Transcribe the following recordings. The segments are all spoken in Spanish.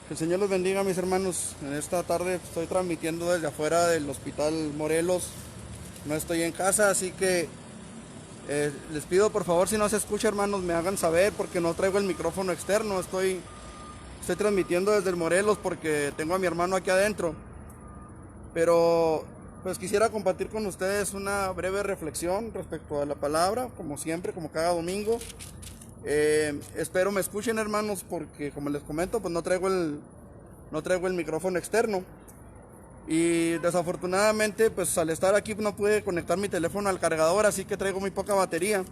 Que el Señor los bendiga, mis hermanos. En esta tarde estoy transmitiendo desde afuera del Hospital Morelos. No estoy en casa, así que les pido por favor, si no se escucha, hermanos, me hagan saber porque no traigo el micrófono externo. Estoy transmitiendo desde el Morelos porque tengo a mi hermano aquí adentro. Pero pues quisiera compartir con ustedes una breve reflexión respecto a la palabra, como siempre, como cada domingo. Espero me escuchen, hermanos, porque como les comento, pues no traigo el micrófono externo. Y desafortunadamente, pues al estar aquí no pude conectar mi teléfono al cargador, así que traigo muy poca batería.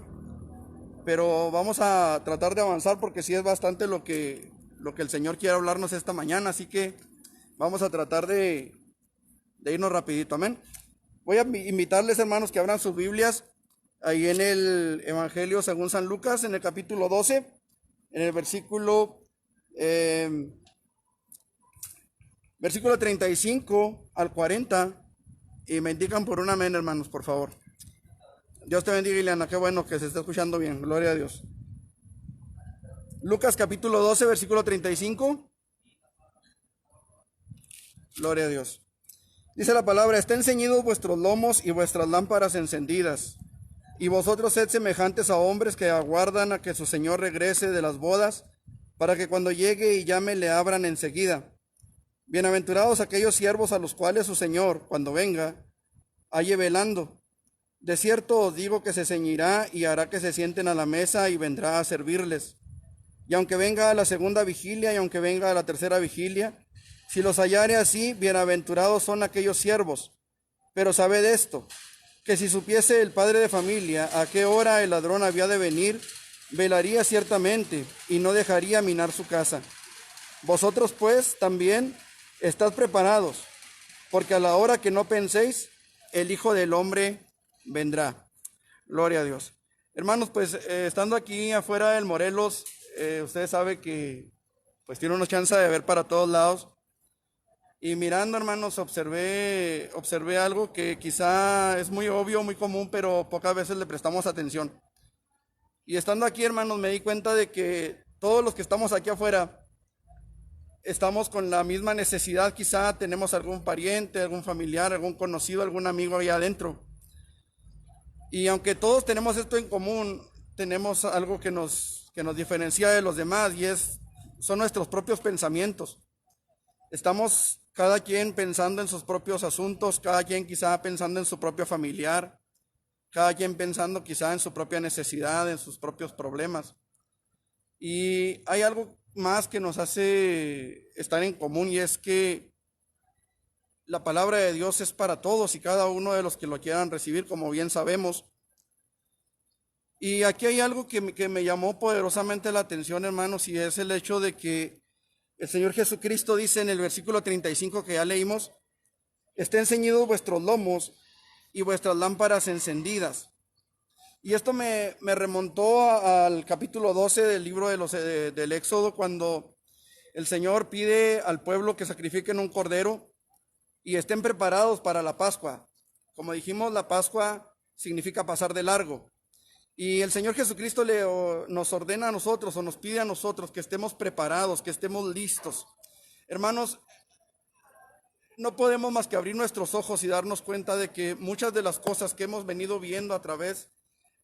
Pero vamos a tratar de avanzar porque sí es bastante lo que el Señor quiere hablarnos esta mañana, así que vamos a tratar de irnos rapidito, amén. Voy a invitarles, hermanos, que abran sus Biblias ahí en el Evangelio según San Lucas, en el capítulo 12, en el versículo 35 al 40, y me indican por un amén, hermanos, por favor. Dios te bendiga, Ileana, qué bueno que se está escuchando bien, gloria a Dios. Lucas capítulo 12, versículo 35. Gloria a Dios. Dice la palabra: estén ceñidos vuestros lomos y vuestras lámparas encendidas. Y vosotros sed semejantes a hombres que aguardan a que su señor regrese de las bodas, para que cuando llegue y llame le abran enseguida. Bienaventurados aquellos siervos a los cuales su señor, cuando venga, halle velando. De cierto os digo que se ceñirá y hará que se sienten a la mesa y vendrá a servirles. Y aunque venga a la segunda vigilia y aunque venga a la tercera vigilia, si los hallare así, bienaventurados son aquellos siervos. Pero sabed esto, que si supiese el padre de familia a qué hora el ladrón había de venir, velaría ciertamente y no dejaría minar su casa. Vosotros pues también estad preparados, porque a la hora que no penséis, el Hijo del Hombre vendrá. Gloria a Dios. Hermanos, pues estando aquí afuera del Morelos, ustedes saben que pues tiene una chance de ver para todos lados. Y mirando, hermanos, observé algo que quizá es muy obvio, muy común, pero pocas veces le prestamos atención. Y estando aquí, hermanos, me di cuenta de que todos los que estamos aquí afuera estamos con la misma necesidad. Quizá tenemos algún pariente, algún familiar, algún conocido, algún amigo ahí adentro. Y aunque todos tenemos esto en común, tenemos algo que nos diferencia de los demás, y son nuestros propios pensamientos. Estamos cada quien pensando en sus propios asuntos, cada quien quizá pensando en su propio familiar, cada quien pensando quizá en su propia necesidad, en sus propios problemas. Y hay algo más que nos hace estar en común, y es que la palabra de Dios es para todos y cada uno de los que lo quieran recibir, como bien sabemos. Y aquí hay algo que me llamó poderosamente la atención, hermanos, y es el hecho de que el Señor Jesucristo dice en el versículo 35 que ya leímos: estén ceñidos vuestros lomos y vuestras lámparas encendidas. Y esto me remontó al capítulo 12 del libro del Éxodo, cuando el Señor pide al pueblo que sacrifiquen un cordero y estén preparados para la Pascua. Como dijimos, la Pascua significa pasar de largo. Y el Señor Jesucristo nos ordena a nosotros, o nos pide a nosotros, que estemos preparados, que estemos listos. Hermanos, no podemos más que abrir nuestros ojos y darnos cuenta de que muchas de las cosas que hemos venido viendo a través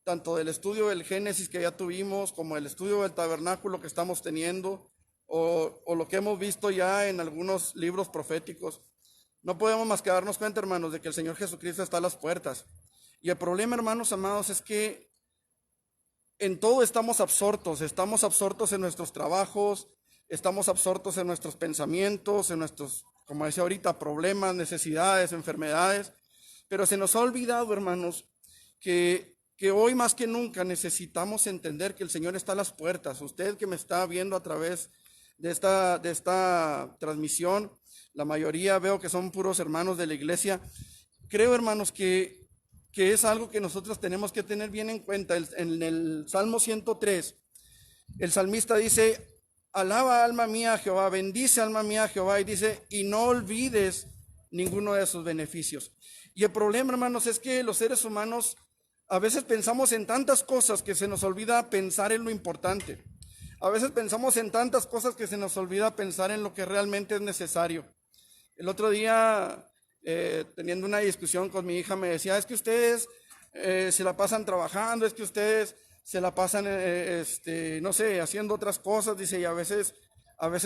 tanto del estudio del Génesis que ya tuvimos, como el estudio del tabernáculo que estamos teniendo, o lo que hemos visto ya en algunos libros proféticos, no podemos más que darnos cuenta, hermanos, de que el Señor Jesucristo está a las puertas. Y el problema, hermanos amados, es que en todo estamos absortos en nuestros trabajos, estamos absortos en nuestros pensamientos, en nuestros, como decía ahorita, problemas, necesidades, enfermedades, pero se nos ha olvidado, hermanos, que hoy más que nunca necesitamos entender que el Señor está a las puertas. Usted que me está viendo a través de esta transmisión, la mayoría veo que son puros hermanos de la iglesia. Creo, hermanos, que es algo que nosotros tenemos que tener bien en cuenta. En el Salmo 103, el salmista dice: alaba alma mía a Jehová, bendice alma mía a Jehová, y dice: y no olvides ninguno de sus beneficios. Y el problema, hermanos, es que los seres humanos a veces pensamos en tantas cosas que se nos olvida pensar en lo importante. A veces pensamos en tantas cosas que se nos olvida pensar en lo que realmente es necesario. El otro día, teniendo una discusión con mi hija, me decía, es que ustedes se la pasan trabajando, es que ustedes se la pasan, no sé, haciendo otras cosas, dice, y a veces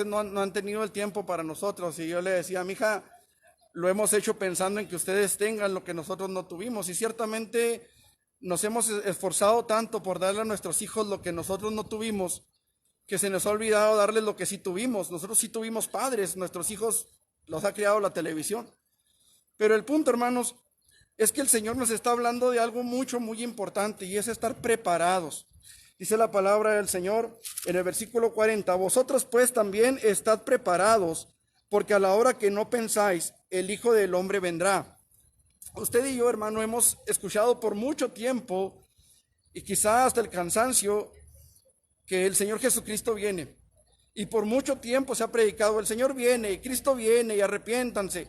no han tenido el tiempo para nosotros. Y yo le decía, mija, lo hemos hecho pensando en que ustedes tengan lo que nosotros no tuvimos. Y ciertamente nos hemos esforzado tanto por darle a nuestros hijos lo que nosotros no tuvimos, que se nos ha olvidado darles lo que sí tuvimos. Nosotros sí tuvimos padres, nuestros hijos los ha criado la televisión. Pero el punto, hermanos, es que el Señor nos está hablando de algo muy importante, y es estar preparados. Dice la palabra del Señor en el versículo 40, vosotros pues también estad preparados, porque a la hora que no pensáis, el Hijo del Hombre vendrá. Usted y yo, hermano, hemos escuchado por mucho tiempo, y quizá hasta el cansancio, que el Señor Jesucristo viene. Y por mucho tiempo se ha predicado, el Señor viene, Cristo viene, y arrepiéntanse.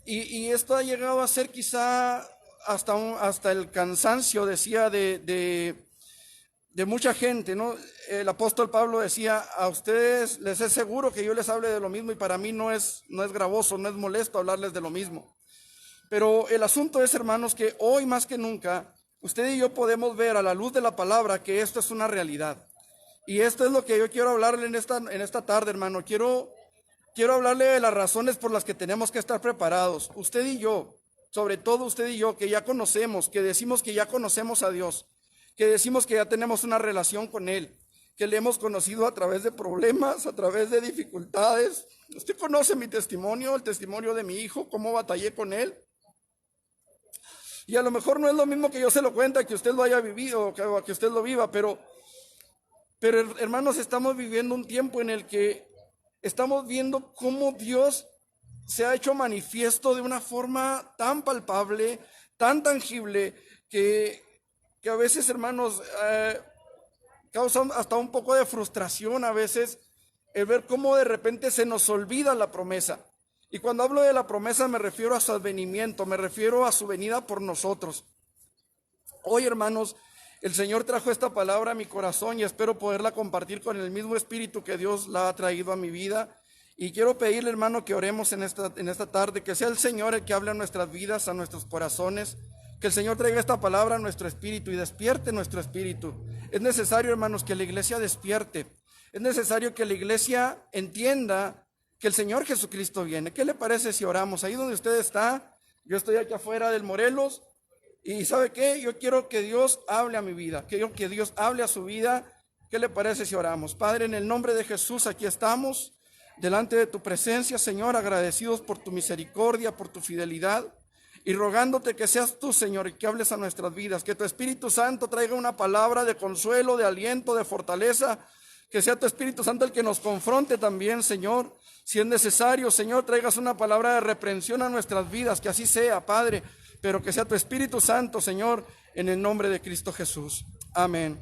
Y esto ha llegado a ser quizá hasta el cansancio, decía, de mucha gente, ¿no? El apóstol Pablo decía, a ustedes les es seguro que yo les hable de lo mismo, y para mí no es gravoso, no es molesto hablarles de lo mismo. Pero el asunto es, hermanos, que hoy más que nunca, usted y yo podemos ver a la luz de la palabra que esto es una realidad. Y esto es lo que yo quiero hablarle en esta tarde, hermano. Quiero hablarle de las razones por las que tenemos que estar preparados. Usted y yo, sobre todo usted y yo, que ya conocemos, que decimos que ya conocemos a Dios, que decimos que ya tenemos una relación con Él, que le hemos conocido a través de problemas, a través de dificultades. Usted conoce mi testimonio, el testimonio de mi hijo, cómo batallé con él. Y a lo mejor no es lo mismo que yo se lo cuente, que usted lo haya vivido, o que usted lo viva, pero hermanos, estamos viviendo un tiempo en el que estamos viendo cómo Dios se ha hecho manifiesto de una forma tan palpable, tan tangible, que a veces, hermanos, causa hasta un poco de frustración a veces el ver cómo de repente se nos olvida la promesa. Y cuando hablo de la promesa me refiero a su advenimiento, me refiero a su venida por nosotros. Hoy, hermanos, el Señor trajo esta palabra a mi corazón y espero poderla compartir con el mismo espíritu que Dios la ha traído a mi vida. Y quiero pedirle, hermano, que oremos en esta tarde, que sea el Señor el que hable a nuestras vidas, a nuestros corazones, que el Señor traiga esta palabra a nuestro espíritu y despierte nuestro espíritu. Es necesario, hermanos, que la iglesia despierte. Es necesario que la iglesia entienda que el Señor Jesucristo viene. ¿Qué le parece si oramos? Ahí donde usted está, yo estoy aquí afuera del Morelos, y ¿sabe qué? Yo quiero que Dios hable a mi vida, quiero que Dios hable a su vida. ¿Qué le parece si oramos? Padre, en el nombre de Jesús, aquí estamos, delante de tu presencia, Señor, agradecidos por tu misericordia, por tu fidelidad, y rogándote que seas tú, Señor, y que hables a nuestras vidas, que tu Espíritu Santo traiga una palabra de consuelo, de aliento, de fortaleza, que sea tu Espíritu Santo el que nos confronte también, Señor. Si es necesario, Señor, traigas una palabra de reprensión a nuestras vidas, que así sea, Padre, pero que sea tu Espíritu Santo, Señor, en el nombre de Cristo Jesús. Amén.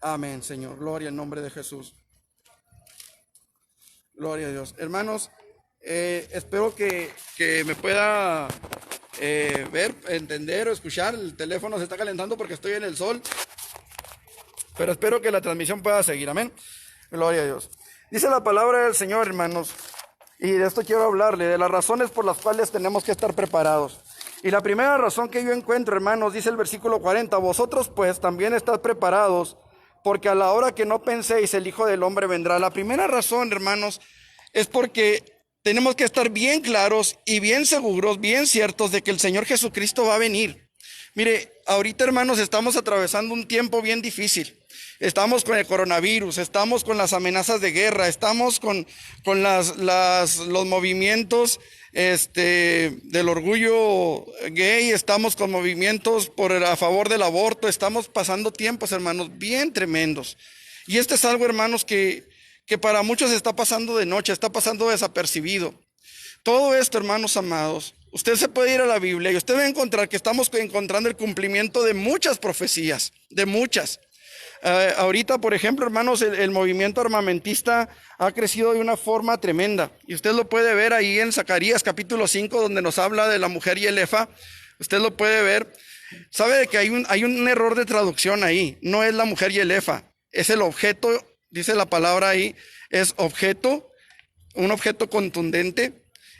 Amén, Señor. Gloria al nombre de Jesús. Gloria a Dios. Hermanos, espero que me pueda ver, entender o escuchar. El teléfono se está calentando porque estoy en el sol, pero espero que la transmisión pueda seguir. Amén. Gloria a Dios. Dice la palabra del Señor, hermanos, y de esto quiero hablarle, de las razones por las cuales tenemos que estar preparados. Y la primera razón que yo encuentro, hermanos, dice el versículo 40, vosotros pues también estad preparados, porque a la hora que no penséis el Hijo del Hombre vendrá. La primera razón, hermanos, es porque tenemos que estar bien claros y bien seguros, bien ciertos de que el Señor Jesucristo va a venir. Mire, ahorita, hermanos, estamos atravesando un tiempo bien difícil. Estamos con el coronavirus, estamos con las amenazas de guerra, estamos con los movimientos del orgullo gay, estamos con movimientos a favor del aborto, estamos pasando tiempos, hermanos, bien tremendos. Y esto es algo, hermanos, que para muchos está pasando de noche, está pasando desapercibido. Todo esto, hermanos amados, usted se puede ir a la Biblia y usted va a encontrar que estamos encontrando el cumplimiento de muchas profecías, de muchas. Ahorita, por ejemplo, hermanos, el movimiento armamentista ha crecido de una forma tremenda. Y usted lo puede ver ahí en Zacarías capítulo 5, donde nos habla de la mujer y el efa. Usted lo puede ver. Sabe de que hay un error de traducción ahí. No es la mujer y el efa, es el objeto dice la palabra ahí, es objeto, un objeto contundente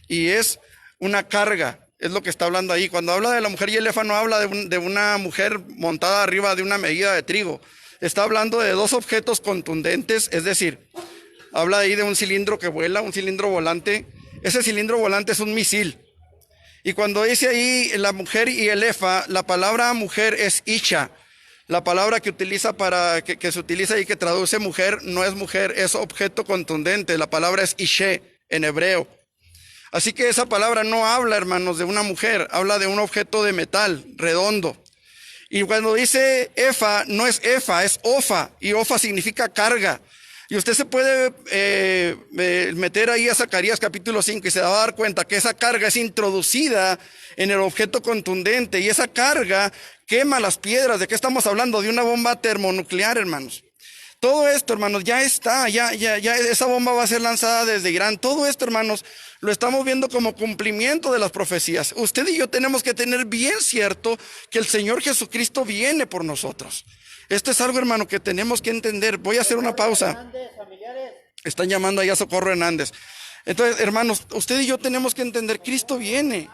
y es una carga. Es lo que está hablando ahí. Cuando habla de la mujer y el efa no habla de una mujer montada arriba de una medida de trigo. Está hablando de dos objetos contundentes, es decir, habla ahí de un cilindro que vuela, un cilindro volante. Ese cilindro volante es un misil. Y cuando dice ahí la mujer y el efa, la palabra mujer es isha. La palabra que utiliza que se utiliza y que traduce mujer no es mujer, es objeto contundente. La palabra es ishe en hebreo. Así que esa palabra no habla, hermanos, de una mujer, habla de un objeto de metal redondo. Y cuando dice efa, no es efa, es ofa, y ofa significa carga. Y usted se puede meter ahí a Zacarías capítulo 5 y se va a dar cuenta que esa carga es introducida en el objeto contundente, y esa carga quema las piedras. ¿De qué estamos hablando? De una bomba termonuclear, hermanos. Todo esto, hermanos, ya está, ya esa bomba va a ser lanzada desde Irán. Todo esto, hermanos, lo estamos viendo como cumplimiento de las profecías. Usted y yo tenemos que tener bien cierto que el Señor Jesucristo viene por nosotros. Esto es algo, hermano, que tenemos que entender. Voy a hacer una pausa. Están llamando ahí a Socorro Hernández. Entonces, hermanos, usted y yo tenemos que entender, Cristo viene.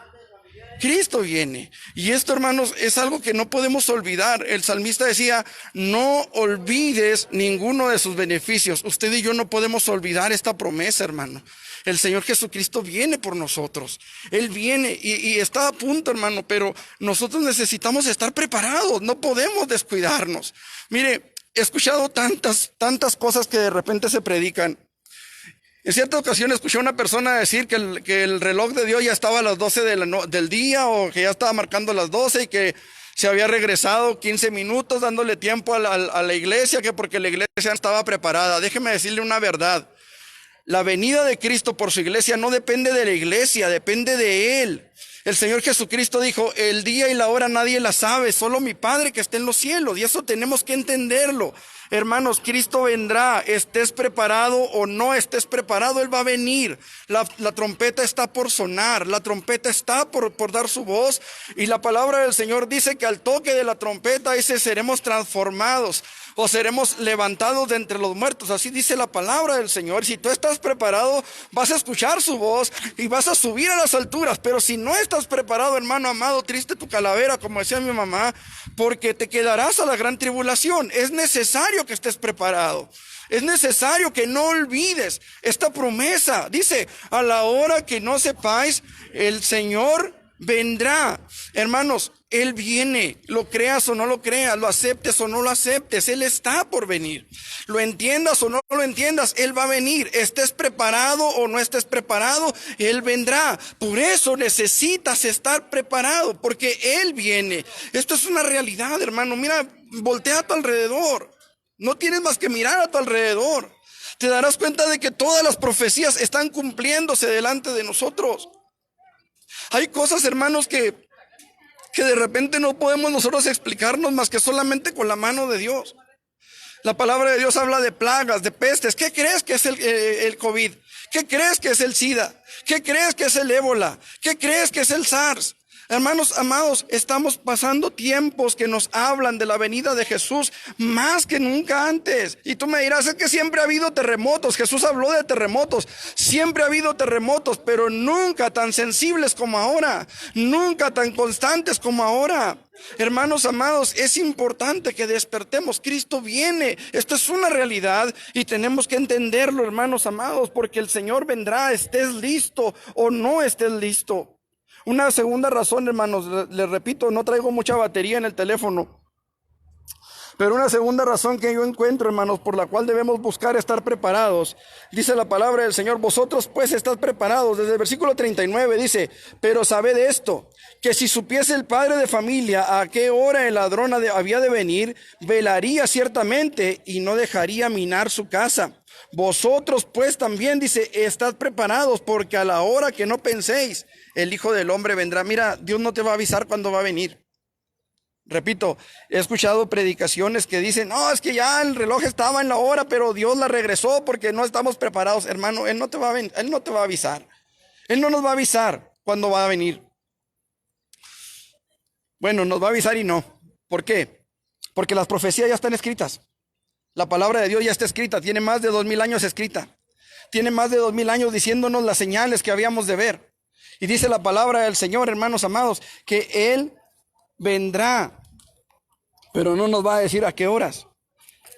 Cristo viene. Y esto, hermanos, es algo que no podemos olvidar. El salmista decía, no olvides ninguno de sus beneficios. Usted y yo no podemos olvidar esta promesa, hermano. El Señor Jesucristo viene por nosotros. Él viene y está a punto, hermano, pero nosotros necesitamos estar preparados. No podemos descuidarnos. Mire, he escuchado tantas cosas que de repente se predican. En cierta ocasión escuché a una persona decir que el reloj de Dios ya estaba a las 12 del día, o que ya estaba marcando las 12 y que se había regresado 15 minutos dándole tiempo a la iglesia, que porque la iglesia no estaba preparada. Déjeme decirle una verdad. La venida de Cristo por su iglesia no depende de la iglesia, depende de Él. El Señor Jesucristo dijo, el día y la hora nadie la sabe, solo mi Padre que está en los cielos. Y eso tenemos que entenderlo. Hermanos, Cristo vendrá, estés preparado o no estés preparado, Él va a venir. La trompeta está por sonar, la trompeta está por dar su voz. Y la palabra del Señor dice que al toque de la trompeta dice, seremos transformados o seremos levantados de entre los muertos. Así dice la palabra del Señor. Si tú estás preparado, vas a escuchar su voz y vas a subir a las alturas. Pero si no estás preparado, hermano amado, triste tu calavera, como decía mi mamá, porque te quedarás a la gran tribulación. Es necesario que estés preparado. Es necesario que no olvides esta promesa. Dice, a la hora que no sepáis, el Señor vendrá. Hermanos, Él viene, lo creas o no lo creas, lo aceptes o no lo aceptes, Él está por venir. Lo entiendas o no lo entiendas, Él va a venir. Estés preparado o no estés preparado, Él vendrá. Por eso necesitas estar preparado, porque Él viene. Esto es una realidad, hermano. Mira, voltea a tu alrededor. No tienes más que mirar a tu alrededor. Te darás cuenta de que todas las profecías están cumpliéndose delante de nosotros. Hay cosas, hermanos, que de repente no podemos nosotros explicarnos más que solamente con la mano de Dios. La palabra de Dios habla de plagas, de pestes. ¿Qué crees que es el COVID? ¿Qué crees que es el SIDA? ¿Qué crees que es el ébola? ¿Qué crees que es el SARS? Hermanos amados, estamos pasando tiempos que nos hablan de la venida de Jesús más que nunca antes. Y tú me dirás, es que siempre ha habido terremotos. Jesús habló de terremotos. Siempre ha habido terremotos, pero nunca tan sensibles como ahora. Nunca tan constantes como ahora. Hermanos amados, es importante que despertemos. Cristo viene. Esto es una realidad y tenemos que entenderlo, hermanos amados, porque el Señor vendrá, estés listo o no estés listo. Una segunda razón, hermanos, les repito, no traigo mucha batería en el teléfono, pero una segunda razón que yo encuentro, hermanos, por la cual debemos buscar estar preparados. Dice la palabra del Señor, vosotros pues estad preparados. Desde el versículo 39 dice, pero sabed esto, que si supiese el padre de familia a qué hora el ladrón había de venir, velaría ciertamente y no dejaría minar su casa. Vosotros pues también, dice, estad preparados, porque a la hora que no penséis, el Hijo del Hombre vendrá. Mira, Dios no te va a avisar cuándo va a venir. Repito, he escuchado predicaciones que dicen, no, es que ya el reloj estaba en la hora, pero Dios la regresó porque no estamos preparados. Hermano, Él no te va a avisar. Él no nos va a avisar cuándo va a venir. Bueno, nos va a avisar y no. ¿Por qué? Porque las profecías ya están escritas. La palabra de Dios ya está escrita, tiene más de 2000 años escrita. Tiene más de 2000 años diciéndonos las señales que habíamos de ver. Y dice la palabra del Señor, hermanos amados, que Él vendrá, pero no nos va a decir a qué horas.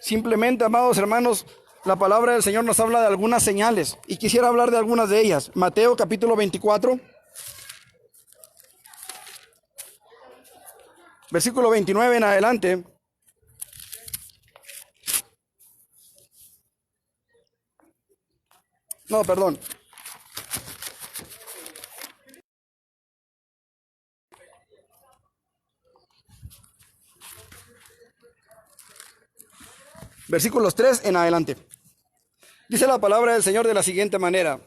Simplemente, amados hermanos, la palabra del Señor nos habla de algunas señales y quisiera hablar de algunas de ellas. Mateo capítulo 24, versículo 29 en adelante. No, perdón. Versículos 3 en adelante. Dice la palabra del Señor de la siguiente manera.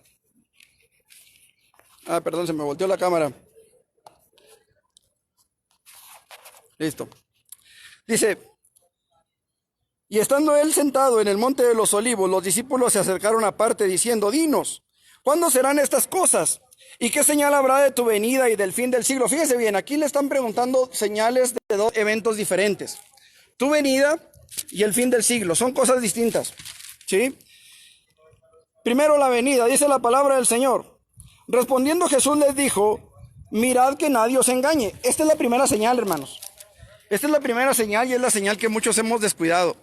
Perdón, se me volteó la cámara. Listo. Dice, y estando él sentado en el monte de los olivos, los discípulos se acercaron aparte diciendo, dinos, ¿cuándo serán estas cosas? ¿Y qué señal habrá de tu venida y del fin del siglo? Fíjese bien, aquí le están preguntando señales de dos eventos diferentes. Tu venida y el fin del siglo, son cosas distintas, ¿sí? Primero la venida, dice la palabra del Señor. Respondiendo Jesús les dijo, mirad que nadie os engañe. Esta es la primera señal, hermanos. Esta es la primera señal y es la señal que muchos hemos descuidado.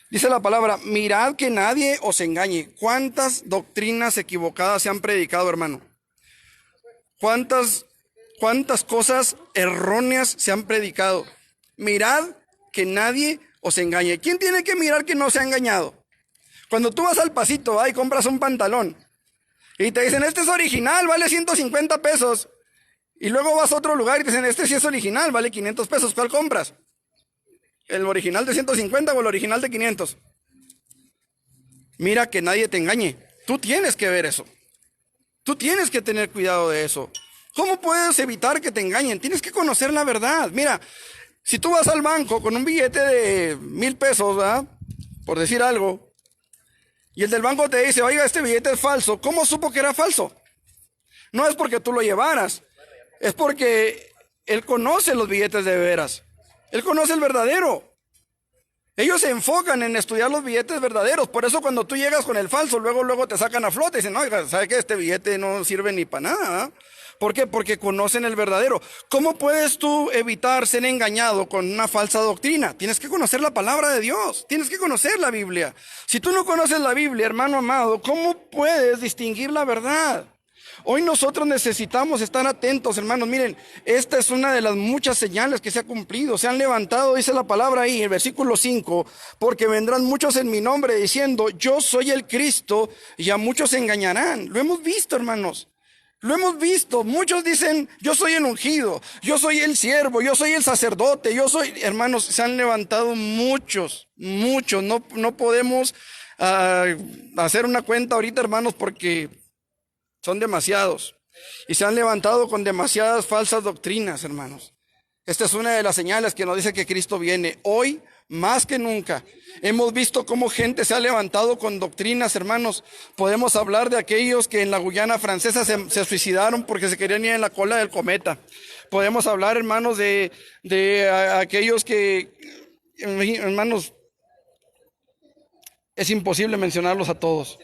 Dice la palabra, mirad que nadie os engañe. ¿Cuántas doctrinas equivocadas se han predicado, hermano? ¿Cuántas cosas erróneas se han predicado? Mirad que nadie os engañe. ¿Quién tiene que mirar que no se ha engañado? Cuando tú vas al Pasito y compras un pantalón y te dicen, este es original, vale 150 pesos. Y luego vas a otro lugar y te dicen, este sí es original, vale 500 pesos. ¿Cuál compras? ¿El original de 150 o el original de 500? Mira que nadie te engañe. Tú tienes que ver eso. Tú tienes que tener cuidado de eso. ¿Cómo puedes evitar que te engañen? Tienes que conocer la verdad. Mira, si tú vas al banco con un billete de 1000 pesos, ¿verdad? Por decir algo, y el del banco te dice, oiga, este billete es falso. ¿Cómo supo que era falso? No es porque tú lo llevaras, es porque él conoce los billetes de veras. Él conoce el verdadero. Ellos se enfocan en estudiar los billetes verdaderos. Por eso cuando tú llegas con el falso, luego te sacan a flote y dicen, oiga, ¿sabe qué? Este billete no sirve ni para nada, ¿eh? ¿Por qué? Porque conocen el verdadero. ¿Cómo puedes tú evitar ser engañado con una falsa doctrina? Tienes que conocer la palabra de Dios. Tienes que conocer la Biblia. Si tú no conoces la Biblia, hermano amado, ¿cómo puedes distinguir la verdad? Hoy nosotros necesitamos estar atentos, hermanos. Miren, esta es una de las muchas señales que se ha cumplido. Se han levantado, dice la palabra ahí, el versículo 5, porque vendrán muchos en mi nombre diciendo, yo soy el Cristo, y a muchos se engañarán. Lo hemos visto, hermanos. Lo hemos visto. Muchos dicen, yo soy el ungido, yo soy el siervo, yo soy el sacerdote, yo soy... Hermanos, se han levantado muchos. No podemos hacer una cuenta ahorita, hermanos, porque son demasiados. Y se han levantado con demasiadas falsas doctrinas, hermanos. Esta es una de las señales que nos dice que Cristo viene. Hoy, más que nunca, hemos visto cómo gente se ha levantado con doctrinas, hermanos. Podemos hablar de aquellos que en la Guyana francesa se suicidaron porque se querían ir en la cola del cometa. Podemos hablar, hermanos, de aquellos que, hermanos, es imposible mencionarlos a todos.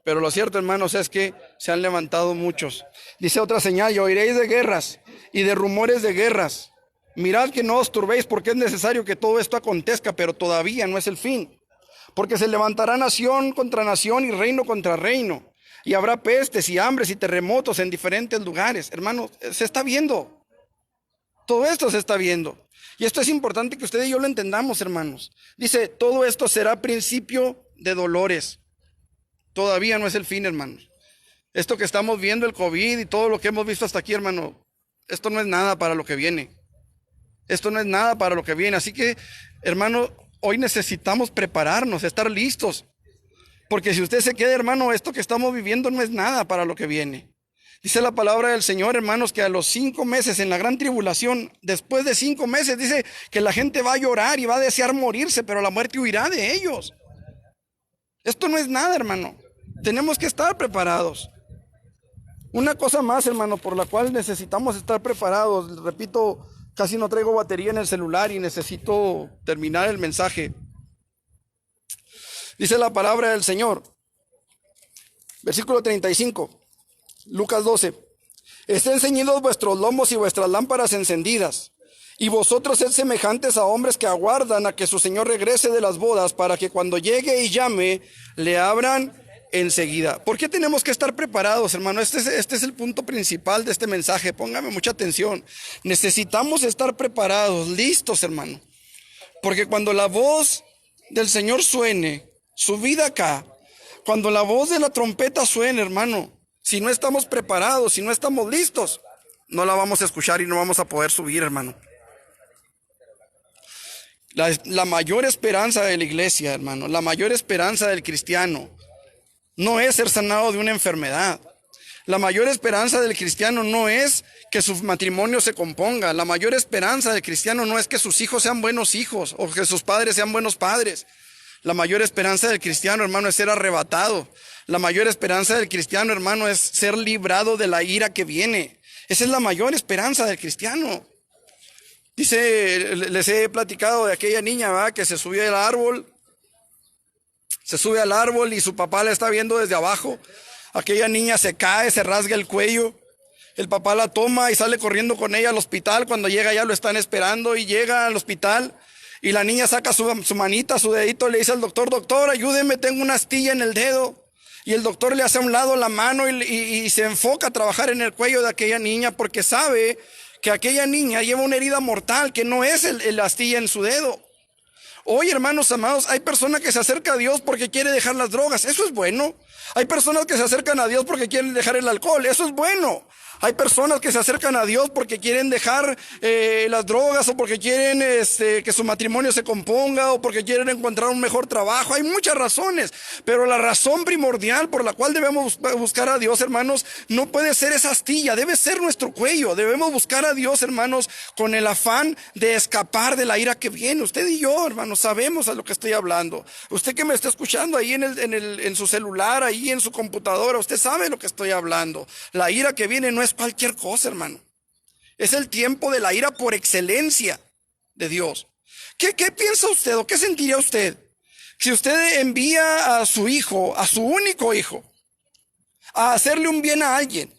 Pero lo cierto, hermanos, es que se han levantado muchos. Dice otra señal, y oiréis de guerras y de rumores de guerras. Mirad que no os turbéis, porque es necesario que todo esto acontezca, pero todavía no es el fin. Porque se levantará nación contra nación y reino contra reino. Y habrá pestes y hambres y terremotos en diferentes lugares. Hermanos, se está viendo. Todo esto se está viendo. Y esto es importante que usted y yo lo entendamos, hermanos. Dice, todo esto será principio de dolores. Todavía no es el fin, hermanos. Esto que estamos viendo, el COVID y todo lo que hemos visto hasta aquí, hermano, esto no es nada para lo que viene. Esto no es nada para lo que viene. Así que, hermano, hoy necesitamos prepararnos, estar listos. Porque si usted se queda, hermano, esto que estamos viviendo no es nada para lo que viene. Dice la palabra del Señor, hermanos, que a los 5 meses en la gran tribulación, después de 5 meses, dice que la gente va a llorar y va a desear morirse, pero la muerte huirá de ellos. Esto no es nada, hermano. Tenemos que estar preparados. Una cosa más, hermano, por la cual necesitamos estar preparados. Repito, casi no traigo batería en el celular y necesito terminar el mensaje. Dice la palabra del Señor. Versículo 35. Lucas 12. Estén ceñidos vuestros lomos y vuestras lámparas encendidas. Y vosotros sed semejantes a hombres que aguardan a que su Señor regrese de las bodas, para que cuando llegue y llame, le abran enseguida. ¿Por qué tenemos que estar preparados, hermano? Este es el punto principal de este mensaje. Póngame mucha atención. Necesitamos estar preparados, listos, hermano. Porque cuando la voz del Señor suene, su vida acá, cuando la voz de la trompeta suene, hermano, si no estamos preparados, si no estamos listos, no la vamos a escuchar y no vamos a poder subir, hermano. La mayor esperanza de la iglesia, hermano, la mayor esperanza del cristiano, no es ser sanado de una enfermedad. La mayor esperanza del cristiano no es que su matrimonio se componga. La mayor esperanza del cristiano no es que sus hijos sean buenos hijos o que sus padres sean buenos padres. La mayor esperanza del cristiano, hermano, es ser arrebatado. La mayor esperanza del cristiano, hermano, es ser librado de la ira que viene. Esa es la mayor esperanza del cristiano. Dice, les he platicado de aquella niña, ¿verdad?, que se subió al árbol. Se sube al árbol y su papá la está viendo desde abajo. Aquella niña se cae, se rasga el cuello. El papá la toma y sale corriendo con ella al hospital. Cuando llega ya lo están esperando y llega al hospital. Y la niña saca su manita, su dedito, le dice al doctor: doctor, ayúdeme, tengo una astilla en el dedo. Y el doctor le hace a un lado la mano y se enfoca a trabajar en el cuello de aquella niña, porque sabe que aquella niña lleva una herida mortal, que no es la astilla en su dedo. Hoy, hermanos amados, hay personas que se acercan a Dios porque quieren dejar las drogas. Eso es bueno. Hay personas que se acercan a Dios porque quieren dejar el alcohol. Eso es bueno. Hay personas que se acercan a Dios porque quieren dejar las drogas, o porque quieren que su matrimonio se componga, o porque quieren encontrar un mejor trabajo. Hay muchas razones, pero la razón primordial por la cual debemos buscar a Dios, hermanos, no puede ser esa astilla, debe ser nuestro cuello. Debemos buscar a Dios, hermanos, con el afán de escapar de la ira que viene. Usted y yo, hermanos, sabemos a lo que estoy hablando. Usted que me está escuchando ahí en su celular, ahí en su computadora, usted sabe lo que estoy hablando. La ira que viene no es cualquier cosa, hermano. Es el tiempo de la ira por excelencia de Dios. ¿Qué piensa usted o qué sentiría usted si usted envía a su hijo, a su único hijo, a hacerle un bien a alguien,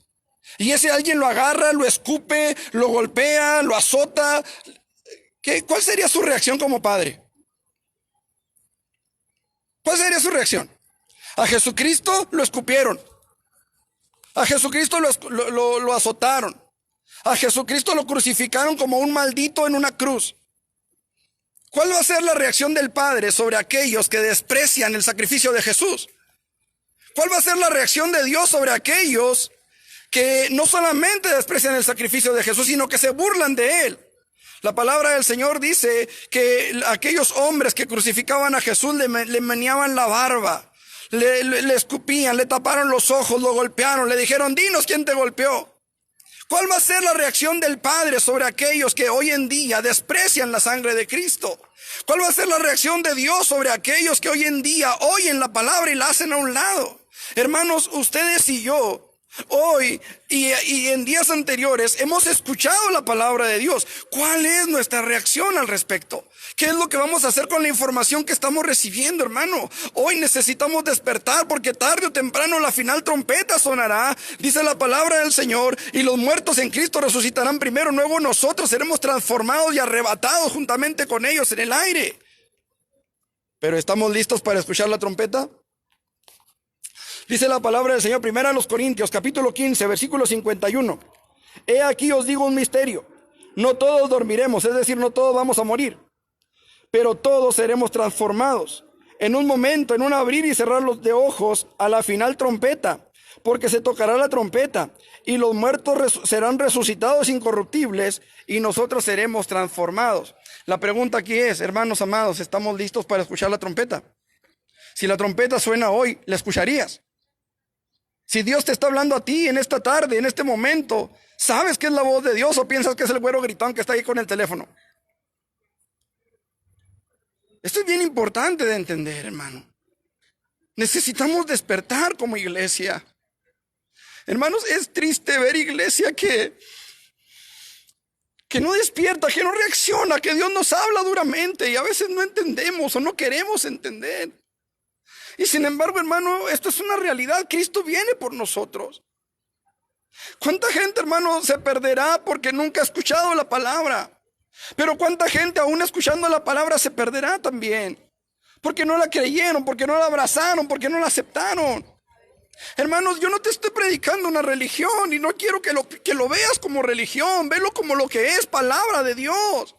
y ese alguien lo agarra, lo escupe, lo golpea, lo azota? ¿Cuál sería su reacción como padre? ¿Cuál sería su reacción? A Jesucristo lo escupieron. A Jesucristo lo azotaron. A Jesucristo lo crucificaron como un maldito en una cruz. ¿Cuál va a ser la reacción del Padre sobre aquellos que desprecian el sacrificio de Jesús? ¿Cuál va a ser la reacción de Dios sobre aquellos que no solamente desprecian el sacrificio de Jesús, sino que se burlan de él? La palabra del Señor dice que aquellos hombres que crucificaban a Jesús le meneaban la barba. Le escupían, le taparon los ojos, lo golpearon, le dijeron: dinos quién te golpeó. ¿Cuál va a ser la reacción del Padre sobre aquellos que hoy en día desprecian la sangre de Cristo? ¿Cuál va a ser la reacción de Dios sobre aquellos que hoy en día oyen la palabra y la hacen a un lado? Hermanos, ustedes y yo, hoy y en días anteriores, hemos escuchado la palabra de Dios. ¿Cuál es nuestra reacción al respecto? ¿Qué es lo que vamos a hacer con la información que estamos recibiendo, hermano? Hoy necesitamos despertar, porque tarde o temprano la final trompeta sonará. Dice la palabra del Señor: y los muertos en Cristo resucitarán primero, luego nosotros seremos transformados y arrebatados juntamente con ellos en el aire. ¿Pero estamos listos para escuchar la trompeta? Dice la palabra del Señor, 1 Corintios, capítulo 15, versículo 51. He aquí os digo un misterio: no todos dormiremos, es decir, no todos vamos a morir, pero todos seremos transformados en un momento, en un abrir y cerrar de ojos, a la final trompeta. Porque se tocará la trompeta, y los muertos serán resucitados incorruptibles, y nosotros seremos transformados. La pregunta aquí es, hermanos amados, ¿estamos listos para escuchar la trompeta? Si la trompeta suena hoy, ¿la escucharías? Si Dios te está hablando a ti en esta tarde, en este momento, ¿sabes que es la voz de Dios, o piensas que es el güero gritón que está ahí con el teléfono? Esto es bien importante de entender, hermano. Necesitamos despertar como iglesia. Hermanos, es triste ver iglesia que no despierta, que no reacciona, que Dios nos habla duramente y a veces no entendemos o no queremos entender. Y sin embargo, hermano, esto es una realidad. Cristo viene por nosotros. ¿Cuánta gente, hermano, se perderá porque nunca ha escuchado la palabra? Pero ¿cuánta gente aún escuchando la palabra se perderá también? Porque no la creyeron, porque no la abrazaron, porque no la aceptaron. Hermanos, yo no te estoy predicando una religión y no quiero que lo veas como religión. Velo como lo que es, palabra de Dios.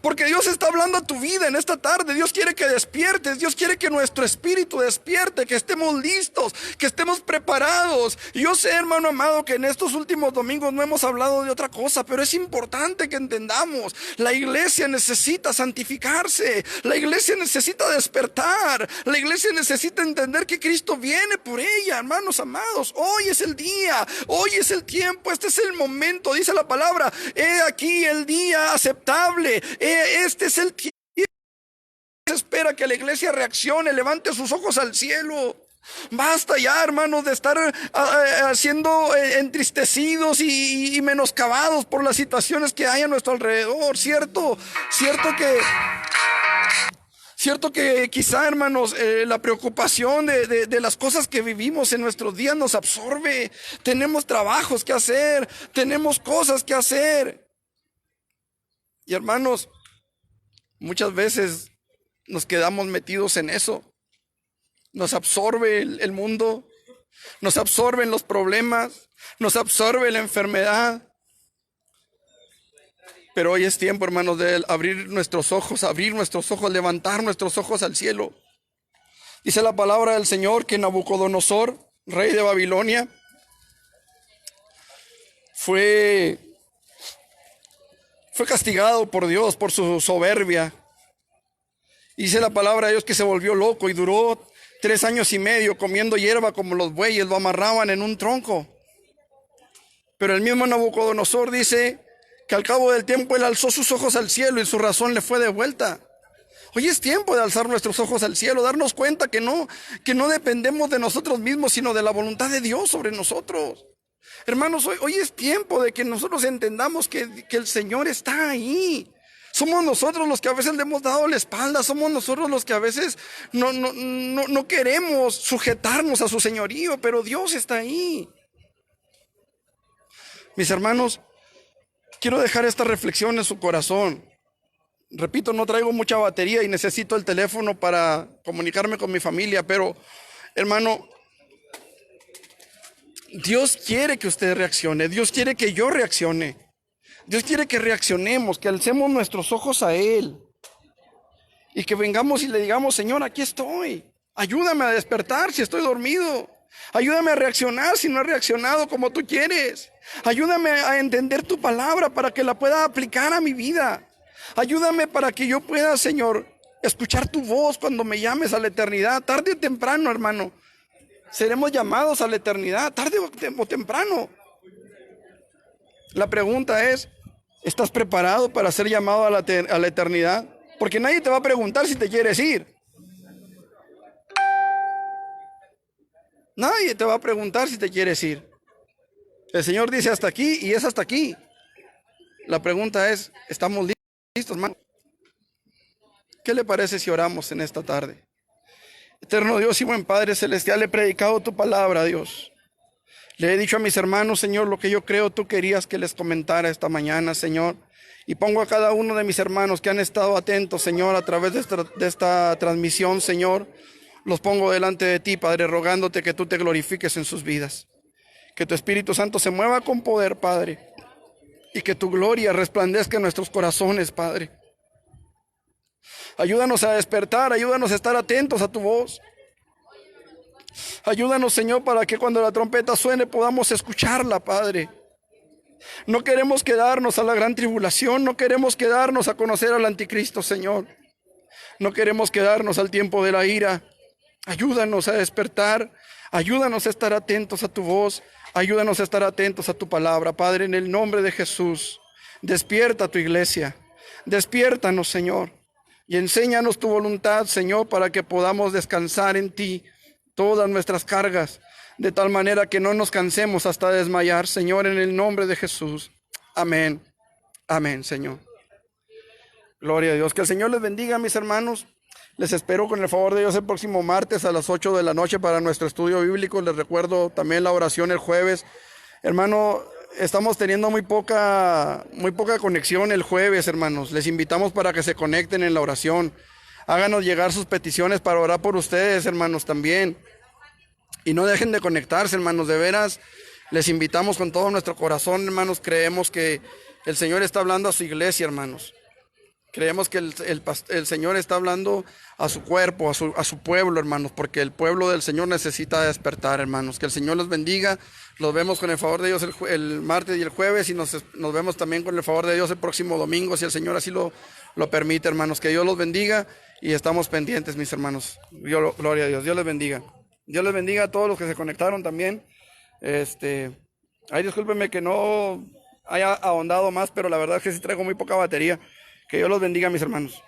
Porque Dios está hablando a tu vida en esta tarde. Dios quiere que despiertes. Dios quiere que nuestro espíritu despierte, que estemos listos, que estemos preparados. Y yo sé, hermano amado, que en estos últimos domingos no hemos hablado de otra cosa, pero es importante que entendamos. La iglesia necesita santificarse. La iglesia necesita despertar. La iglesia necesita entender que Cristo viene por ella, hermanos amados. Hoy es el día, hoy es el tiempo, este es el momento. Dice la palabra: he aquí el día aceptable. Este es el tiempo. Se espera que la iglesia reaccione, levante sus ojos al cielo. Basta ya, hermanos, de estar siendo entristecidos y menoscabados por las situaciones que hay a nuestro alrededor. Cierto que quizá, hermanos, la preocupación de las cosas que vivimos en nuestros días nos absorbe. Tenemos trabajos que hacer, tenemos cosas que hacer. Y hermanos, muchas veces nos quedamos metidos en eso. Nos absorbe el mundo, nos absorben los problemas, nos absorbe la enfermedad. Pero hoy es tiempo, hermanos, de abrir nuestros ojos, levantar nuestros ojos al cielo. Dice la palabra del Señor que Nabucodonosor, rey de Babilonia, fue castigado por Dios por su soberbia. Dice la palabra de Dios que se volvió loco y duró 3 años y medio comiendo hierba como los bueyes, lo amarraban en un tronco. Pero el mismo Nabucodonosor dice que al cabo del tiempo él alzó sus ojos al cielo y su razón le fue de vuelta. Hoy es tiempo de alzar nuestros ojos al cielo, darnos cuenta que no dependemos de nosotros mismos, sino de la voluntad de Dios sobre nosotros. Hermanos, hoy es tiempo de que nosotros entendamos que el Señor está ahí. Somos nosotros los que a veces le hemos dado la espalda, somos nosotros los que a veces no queremos sujetarnos a su señorío, pero Dios está ahí. Mis hermanos, quiero dejar esta reflexión en su corazón. Repito, no traigo mucha batería y necesito el teléfono para comunicarme con mi familia, pero hermano, Dios quiere que usted reaccione, Dios quiere que yo reaccione, Dios quiere que reaccionemos, que alcemos nuestros ojos a Él y que vengamos y le digamos: Señor, aquí estoy, ayúdame a despertar si estoy dormido, ayúdame a reaccionar si no he reaccionado como tú quieres, ayúdame a entender tu palabra para que la pueda aplicar a mi vida, ayúdame para que yo pueda, Señor, escuchar tu voz cuando me llames a la eternidad. Tarde o temprano, hermano, seremos llamados a la eternidad, tarde o temprano. La pregunta es: ¿estás preparado para ser llamado a la eternidad? Porque nadie te va a preguntar si te quieres ir. Nadie te va a preguntar si te quieres ir. El Señor dice hasta aquí y es hasta aquí. La pregunta es: ¿estamos listos, hermano? ¿Qué le parece si oramos en esta tarde? Eterno Dios y buen Padre Celestial, he predicado tu palabra, Dios. Le he dicho a mis hermanos, Señor, lo que yo creo tú querías que les comentara esta mañana, Señor. Y pongo a cada uno de mis hermanos que han estado atentos, Señor, a través de esta transmisión, Señor. Los pongo delante de ti, Padre, rogándote que tú te glorifiques en sus vidas. Que tu Espíritu Santo se mueva con poder, Padre. Y que tu gloria resplandezca en nuestros corazones, Padre. Ayúdanos a despertar, ayúdanos a estar atentos a tu voz. Ayúdanos, Señor, para que cuando la trompeta suene podamos escucharla, Padre. No queremos quedarnos a la gran tribulación, no queremos quedarnos a conocer al anticristo, Señor. No queremos quedarnos al tiempo de la ira. Ayúdanos a despertar, ayúdanos a estar atentos a tu voz, ayúdanos a estar atentos a tu palabra, Padre, en el nombre de Jesús. Despierta a tu iglesia, despiértanos, Señor, y enséñanos tu voluntad, Señor, para que podamos descansar en ti todas nuestras cargas, de tal manera que no nos cansemos hasta desmayar, Señor, en el nombre de Jesús. Amén. Amén, Señor. Gloria a Dios. Que el Señor les bendiga, mis hermanos. Les espero con el favor de Dios el próximo martes a las 8 de la noche para nuestro estudio bíblico. Les recuerdo también la oración el jueves. Hermano, estamos teniendo muy poca conexión el jueves, hermanos. Les invitamos para que se conecten en la oración. Háganos llegar sus peticiones para orar por ustedes, hermanos, también. Y no dejen de conectarse, hermanos, de veras. Les invitamos con todo nuestro corazón, hermanos. Creemos que el Señor está hablando a su iglesia, hermanos. Creemos que el Señor está hablando a su cuerpo, a su pueblo, hermanos, porque el pueblo del Señor necesita despertar, hermanos. Que el Señor los bendiga. Los vemos con el favor de Dios el martes y el jueves, y nos vemos también con el favor de Dios el próximo domingo, si el Señor así lo permite, hermanos. Que Dios los bendiga y estamos pendientes, mis hermanos. Gloria a Dios. Dios les bendiga. Dios les bendiga a todos los que se conectaron también. Ay, discúlpenme que no haya ahondado más, pero la verdad es que sí traigo muy poca batería. Que Dios los bendiga, mis hermanos.